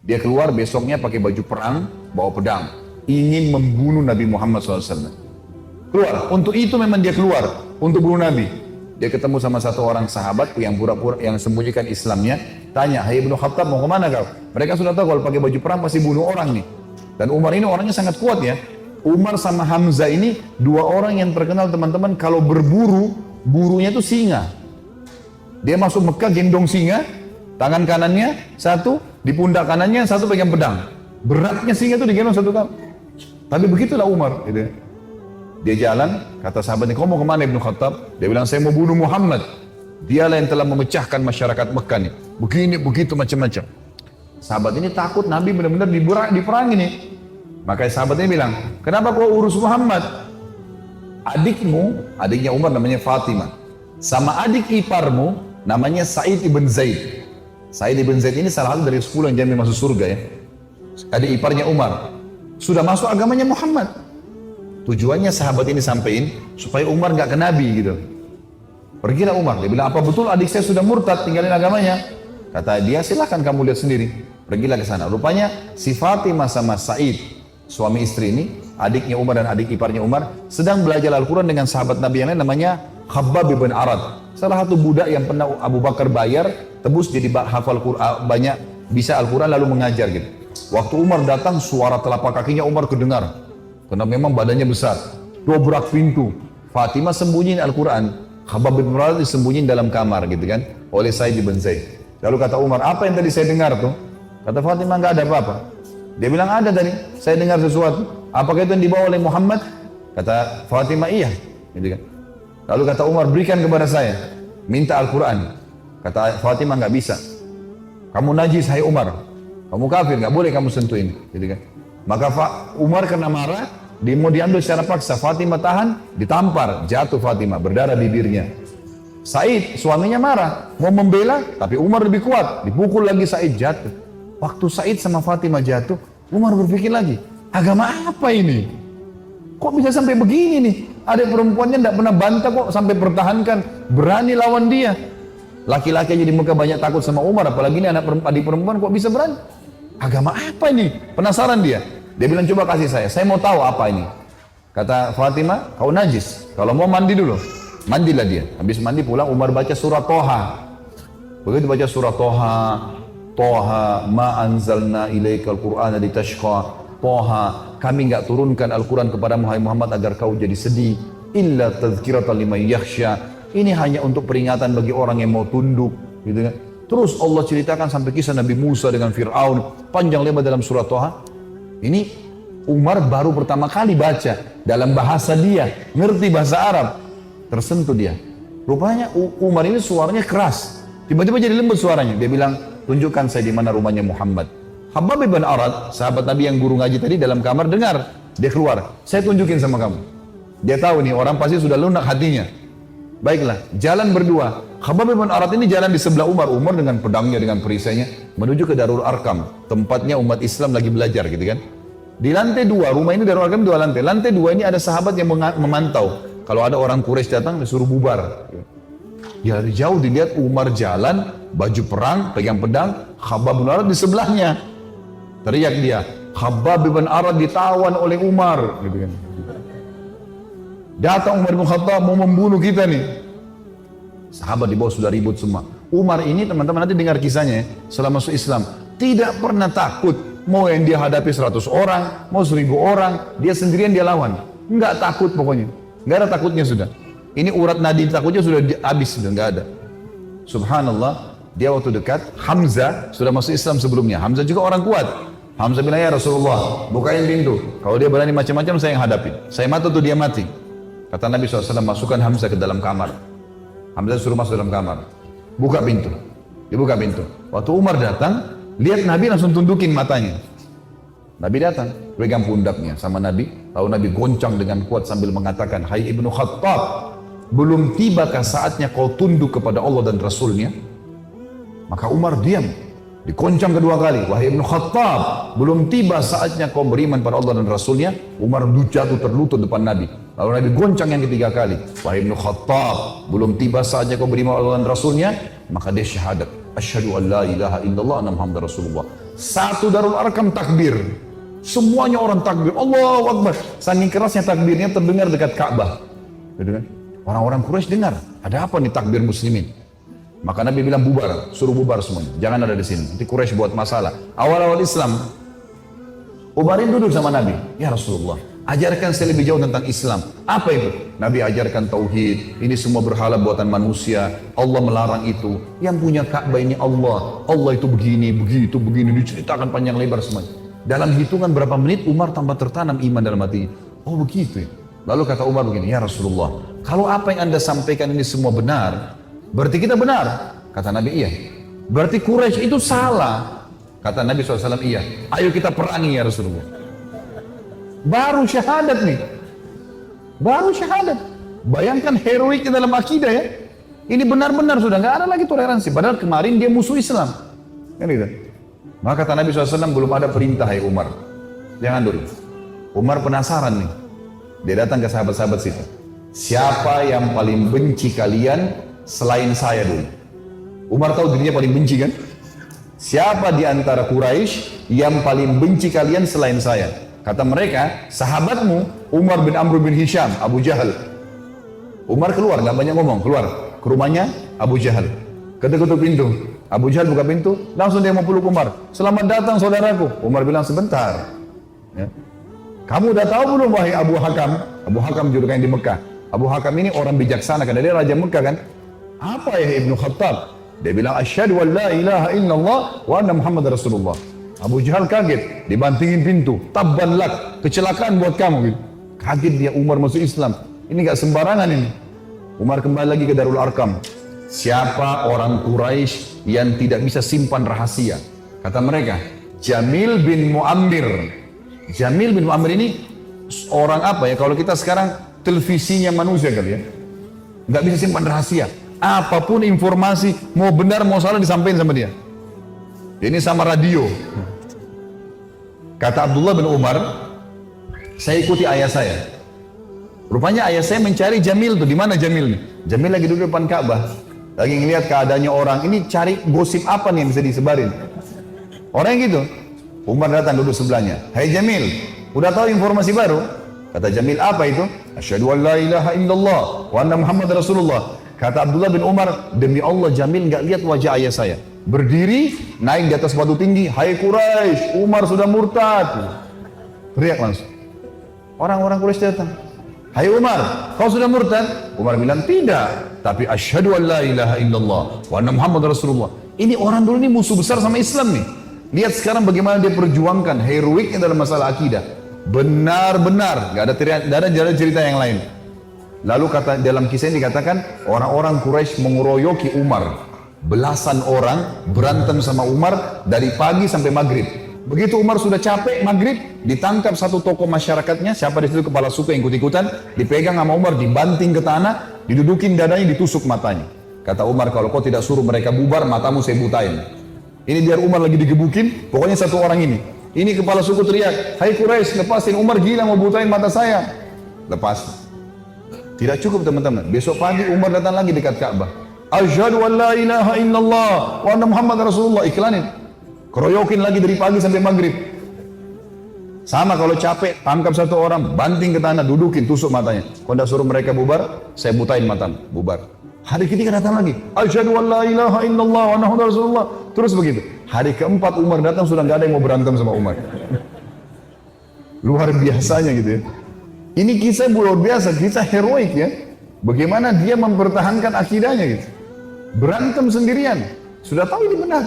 Dia keluar besoknya pakai baju perang, bawa pedang. Ingin membunuh Nabi Muhammad SAW. Keluar, untuk itu memang dia keluar, untuk bunuh Nabi. Dia ketemu sama satu orang sahabat yang pura-pura yang sembunyikan Islamnya. Tanya, hai Ibnu Khattab mau kemana kau? Mereka sudah tahu kalau pakai baju perang pasti bunuh orang nih. Dan Umar ini orangnya sangat kuat ya. Umar sama Hamzah ini dua orang yang terkenal teman-teman kalau berburu, burunya itu singa. Dia masuk Mekah gendong singa, tangan kanannya satu, di pundak kanannya satu pegang pedang. Beratnya singa itu digendong satu kali. Tapi begitulah Umar. Gitu. Dia jalan, kata sahabatnya, kau mau kemana Ibnu Khattab? Dia bilang, saya mau bunuh Muhammad. Dialah yang telah memecahkan masyarakat Mekah nih. Begini, begitu, macam-macam. Sahabat ini takut Nabi benar-benar diperangi nih. Makanya sahabatnya bilang, kenapa kau urus Muhammad? Adiknya Umar namanya Fatimah. Sama adik iparmu namanya Sa'id ibn Zaid. Sa'id ibn Zaid ini salah satu dari 10 yang jamin masuk surga ya. Adik iparnya Umar. Sudah masuk agamanya Muhammad. Tujuannya sahabat ini sampaikan supaya Umar nggak ke Nabi gitu. Pergilah Umar. Dia bilang, apa betul adik saya sudah murtad tinggalin agamanya? Kata dia, silahkan kamu lihat sendiri. Pergilah ke sana. Rupanya si Fatimah sama Sa'id, suami istri ini, adiknya Umar dan adik iparnya Umar, sedang belajar Al-Quran dengan sahabat Nabi yang lain namanya Khabbab bin Arad. Salah satu budak yang pernah Abu Bakar bayar, tebus jadi hafal Quran, banyak bisa Al-Quran lalu mengajar gitu. Waktu Umar datang, suara telapak kakinya Umar kedengar. Karena memang badannya besar. Dobrak pintu. Fatimah sembunyiin Al-Quran. Khabbab bin Arad disembunyiin dalam kamar gitu kan. Oleh Sa'id bin Zaid. Lalu kata Umar, apa yang tadi saya dengar tuh? Kata Fatimah, nggak ada apa-apa. Dia bilang, ada tadi. Saya dengar sesuatu. Apakah itu yang dibawa oleh Muhammad? Kata Fatimah, iya. Gitu kan. Lalu kata Umar, berikan kepada saya. Minta Al-Quran. Kata Fatimah, nggak bisa. Kamu najis, hai Umar. Kamu kafir, nggak boleh kamu sentuh ini. Gitu kan. Maka Umar karena marah, dia mau diambil secara paksa. Fatimah tahan, ditampar. Jatuh Fatimah, berdarah bibirnya. Said, suaminya marah. Mau membela, tapi Umar lebih kuat. Dipukul lagi Said, jatuh. Waktu Said sama Fatimah jatuh, Umar berpikir lagi, agama apa ini? Kok bisa sampai begini nih? Ada perempuannya tidak pernah bantah kok sampai pertahankan. Berani lawan dia. Laki-laki jadi muka banyak takut sama Umar. Apalagi ini adik perempuan kok bisa berani? Agama apa ini? Penasaran dia. Dia bilang coba kasih saya mau tahu apa ini. Kata Fatimah, kau najis. Kalau mau mandi dulu. Mandilah dia. Habis mandi pulang Umar baca surah Toha. Begitu baca surah Toha. Toha ma anzalna ilaikal qur'ana litashqa. Toha, kami enggak turunkan Al-Quran kepada Muhammad agar kau jadi sedih. Illa tazkiratan liman yakhsha. Ini hanya untuk peringatan bagi orang yang mau tunduk, gitu kan. Terus Allah ceritakan sampai kisah Nabi Musa dengan Fir'aun, panjang lebar dalam surah Toha. Ini Umar baru pertama kali baca dalam bahasa dia, ngerti bahasa Arab. Tersentuh dia. Rupanya Umar ini suaranya keras. Tiba-tiba jadi lembut suaranya. Dia bilang, tunjukkan saya di mana rumahnya Muhammad. Khabbab bin Arad, sahabat Nabi yang guru ngaji tadi dalam kamar dengar. Dia keluar. Saya tunjukin sama kamu. Dia tahu nih orang pasti sudah lunak hatinya. Baiklah, jalan berdua. Khabbab bin Arad ini jalan di sebelah Umar. Umar dengan pedangnya, dengan perisainya menuju ke Darul Arkam. Tempatnya umat Islam lagi belajar gitu kan. Di lantai 2, rumah ini Darul Arkam 2 lantai. Lantai 2 ini ada sahabat yang memantau. Kalau ada orang Quraisy datang disuruh bubar. Ya dari jauh dilihat Umar jalan, baju perang, pegang pedang, Khabbab bin Arad di sebelahnya. Teriak dia, Khabbab bin Arad ditawan oleh Umar. Gitu kan. Datang Umar bin Khattab mau membunuh kita nih. Sahabat di bawah sudah ribut semua. Umar ini teman-teman nanti dengar kisahnya setelah masuk Islam. Tidak pernah takut. Mau yang dia hadapi 100 orang, mau 1000 orang, dia sendirian dia lawan. Enggak takut pokoknya. Enggak ada takutnya sudah. Ini urat nadi takutnya sudah habis, sudah enggak ada. Subhanallah, dia waktu dekat, Hamzah sudah masuk Islam sebelumnya. Hamzah juga orang kuat. Hamzah bilang, ya Rasulullah, bukain pintu. Kalau dia berani macam-macam, saya yang hadapi. Saya mati tuh dia mati. Kata Nabi SAW, masukkan Hamzah ke dalam kamar. Hamzah suruh masuk dalam kamar. Buka pintu. Dibuka pintu. Waktu Umar datang, lihat Nabi langsung tundukin matanya. Nabi datang, pegang pundaknya sama Nabi. Lalu Nabi goncang dengan kuat sambil mengatakan, hai Ibnu Khattab, belum tibakah saatnya kau tunduk kepada Allah dan Rasulnya? Maka Umar diam. Dikoncang kedua kali, wahai Ibnu Khattab, belum tiba saatnya kau beriman pada Allah dan Rasulnya. Umar jatuh terlutut depan Nabi. Lalu Nabi goncang yang ketiga kali, wahai Ibnu Khattab, belum tiba saatnya kau beriman pada Allah dan Rasulnya. Maka dia syahadat, asyhadu an la ilaha illallah anna Muhammadar Rasulullah. Satu Darul Arkam takbir. Semuanya orang takbir. Allahu Akbar. Saking kerasnya takbirnya terdengar dekat Ka'bah. Gitu kan? Orang-orang Quraisy dengar. Ada apa nih takbir muslimin? Maka Nabi bilang bubar. Suruh bubar semuanya. Jangan ada di sini. Nanti Quraisy buat masalah. Awal-awal Islam, Umarin duduk sama Nabi. Ya Rasulullah, ajarkan saya lebih jauh tentang Islam. Apa itu? Nabi ajarkan tauhid. Ini semua berhala buatan manusia. Allah melarang itu. Yang punya Ka'bah ini Allah. Allah itu begini, begitu, begini. Diceritakan panjang lebar semuanya. Dalam hitungan berapa menit Umar tambah tertanam iman dalam hati. Oh begitu ya. Lalu kata Umar begini, ya Rasulullah, kalau apa yang anda sampaikan ini semua benar, berarti kita benar. Kata Nabi, iya. Berarti Quraisy itu salah. Kata Nabi SAW, iya. Ayo kita perangi ya Rasulullah. Baru syahadat nih. Baru syahadat. Bayangkan heroiknya dalam akidah ya. Ini benar-benar sudah nggak ada lagi toleransi. Padahal kemarin dia musuh Islam. Kan gitu. Maka kata Nabi SAW, belum ada perintah ya Umar. Jangan dulu. Umar penasaran nih. Dia datang ke sahabat-sahabat situ. Siapa yang paling benci kalian selain saya dulu? Umar tahu dirinya paling benci kan? Siapa di antara Quraisy yang paling benci kalian selain saya? Kata mereka, sahabatmu Umar bin Amr bin Hisham, Abu Jahal. Umar keluar, nggak banyak ngomong, keluar ke rumahnya Abu Jahal. Ketuk-ketuk pintu. Abu Jahal buka pintu, langsung dia mau peluk Umar. Selamat datang saudaraku. Umar bilang sebentar. Ya. Kamu udah tahu belum wahai Abu Hakam? Abu Hakam julukan di Mekah. Abu Hakam ini orang bijaksana karena dia raja Mekah kan? Apa ya Ibnu Khattab? Dia bilang asyhadu an la ilaha illallah wa anna Muhammad Rasulullah. Abu Jahal kaget, dibantingin pintu. Tabban lak, kecelakaan buat kamu gitu. Kaget dia Umar masuk Islam. Ini enggak sembarangan ini. Umar kembali lagi ke Darul Arkam. Siapa orang Quraisy yang tidak bisa simpan rahasia? Kata mereka, Jamil bin Muammir. Jamil bin Muammir ini orang apa ya? Kalau kita sekarang televisinya manusia kali ya. Enggak bisa simpan rahasia. Apapun informasi, mau benar mau salah disampaikan sama dia. Ini sama radio. Kata Abdullah bin Umar, saya ikuti ayah saya. Rupanya ayah saya mencari Jamil tuh, di mana Jamil nih? Jamil lagi duduk depan Ka'bah, lagi ngelihat keadaannya orang. Ini cari gosip apa nih yang bisa disebarin? Orang yang gitu. Umar datang duduk sebelahnya. Hai Jamil, udah tahu informasi baru? Kata Jamil, apa itu? Asyhadu an la ilaha illallah wa anna Muhammad Rasulullah. Kata Abdullah bin Umar, demi Allah Jamil nggak lihat wajah ayah saya. Berdiri, naik di atas batu tinggi. Hai Quraisy, Umar sudah murtad. Teriak langsung. Orang-orang Quraisy datang. Hai Umar, kau sudah murtad? Umar bilang tidak. Tapi asyhadu an la ilaha illallah wa anna Muhammad Rasulullah. Ini orang dulu ini musuh besar sama Islam nih. Lihat sekarang bagaimana dia perjuangkan heroiknya dalam masalah akidah. Benar-benar, nggak ada cerita yang lain. Lalu dalam kisah ini dikatakan orang-orang Quraisy mengeroyoki Umar. Belasan orang berantem sama Umar dari pagi sampai maghrib. Begitu Umar sudah capek maghrib, ditangkap satu tokoh masyarakatnya, siapa di situ kepala suku yang ikut-ikutan, dipegang sama Umar, dibanting ke tanah, didudukin dadanya, ditusuk matanya. Kata Umar, kalau kau tidak suruh mereka bubar, matamu saya butain. Ini biar Umar lagi digebukin, pokoknya satu orang ini. Ini kepala suku teriak, hai Quraisy, lepasin, Umar gila mau butain mata saya. Lepas. Tidak cukup teman-teman. Besok pagi Umar datang lagi dekat Ka'bah. Asyhadu an la ilaha illallah wa anna Muhammad Rasulullah. Iklanin. Keroyokin lagi dari pagi sampai maghrib. Sama kalau capek, tangkap satu orang, banting ke tanah, dudukin, tusuk matanya. Kalau tidak suruh mereka bubar, saya butain matamu. Bubar. Hari ketiga datang lagi. Asyhadu an la ilaha illallah wa anna Muhammad Rasulullah. Terus begitu. Hari keempat Umar datang, sudah nggak ada yang mau berantem sama Umar. Luar biasanya gitu ya. Ini kisah luar biasa, kisah heroik ya. Bagaimana dia mempertahankan akidahnya gitu. Berantem sendirian. Sudah tahu ini benar.